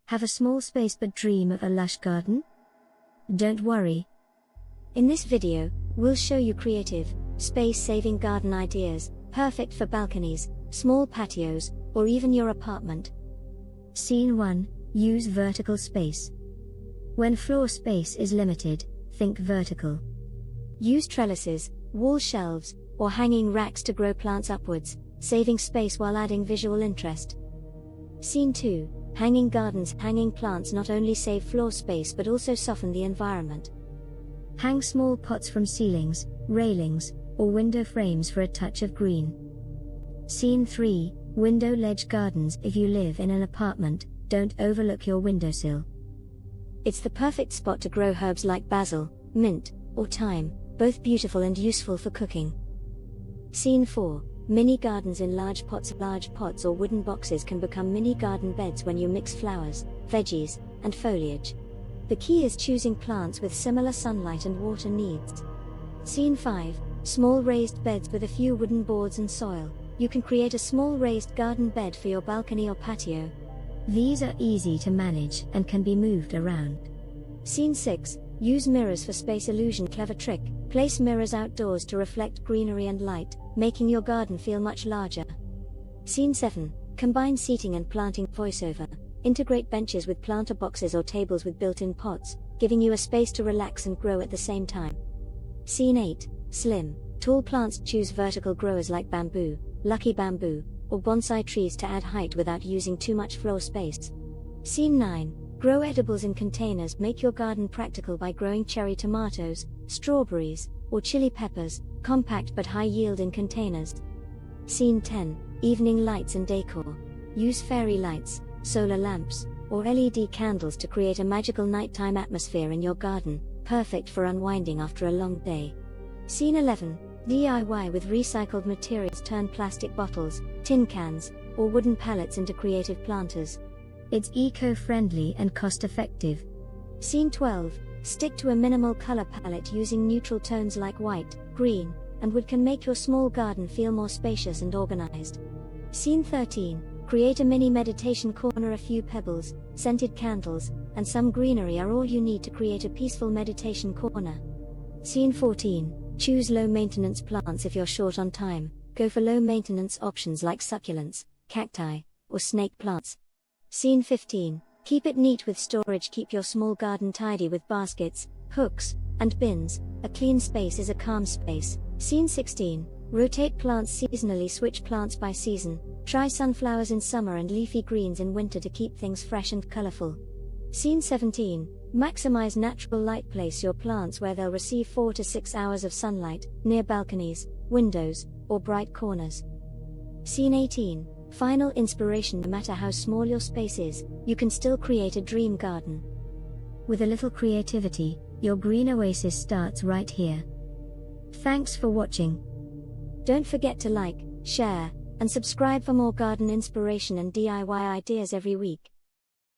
Have a small space but dream of a lush garden? Don't worry. In this video, we'll show you creative, space-saving garden ideas, perfect for balconies, small patios, or even your apartment. Scene 1. Use vertical space. When floor space is limited, think vertical. Use trellises, wall shelves, or hanging racks to grow plants upwards, saving space while adding visual interest. Scene 2. Hanging gardens. Hanging plants not only save floor space but also soften the environment. Hang small pots from ceilings, railings, or window frames for a touch of green. Scene 3. Window ledge gardens. If you live in an apartment, don't overlook your windowsill. It's the perfect spot to grow herbs like basil, mint, or thyme, both beautiful and useful for cooking. Scene 4. Mini gardens in large pots. Large pots or wooden boxes can become mini garden beds when you mix flowers, veggies, and foliage. The key is choosing plants with similar sunlight and water needs. Scene 5. Small raised beds with a few wooden boards and soil. You can create a small raised garden bed for your balcony or patio. These are easy to manage and can be moved around. Scene 6. Use mirrors for space illusion. Clever trick. Place mirrors outdoors to reflect greenery and light, making your garden feel much larger. Scene 7. Combine seating and planting. Voiceover. Integrate benches with planter boxes or tables with built-in pots, giving you a space to relax and grow at the same time. Scene 8. Slim, tall plants. Choose vertical growers like bamboo, lucky bamboo, or bonsai trees to add height without using too much floor space. Scene 9. Grow edibles in containers. Make your garden practical by growing cherry tomatoes, strawberries, or chili peppers, compact but high yield in containers. Scene 10. Evening lights and decor. Use fairy lights, solar lamps, or LED candles to create a magical nighttime atmosphere in your garden, perfect for unwinding after a long day. Scene 11. DIY with recycled materials. Turn plastic bottles, tin cans, or wooden pallets into creative planters. It's eco-friendly and cost-effective. Scene 12. Stick to a minimal color palette. Using neutral tones like white, green, and wood can make your small garden feel more spacious and organized. Scene 13. Create a mini meditation corner. A few pebbles, scented candles, and some greenery are all you need to create a peaceful meditation corner. Scene 14. Choose low-maintenance plants. If you're short on time, go for low-maintenance options like succulents, cacti, or snake plants. Scene 15. Keep it neat with storage. Keep your small garden tidy with baskets, hooks, and bins. A clean space is a calm space. Scene 16. Rotate plants seasonally. Switch plants by season. Try sunflowers in summer and leafy greens in winter to keep things fresh and colorful. Scene 17. Maximize natural light. Place your plants where they'll receive 4 to 6 hours of sunlight, near balconies, windows, or bright corners. Scene 18. Final inspiration. No matter how small your space is, you can still create a dream garden. With a little creativity, your green oasis starts right here. Thanks for watching. Don't forget to like, share, and subscribe for more garden inspiration and DIY ideas every week.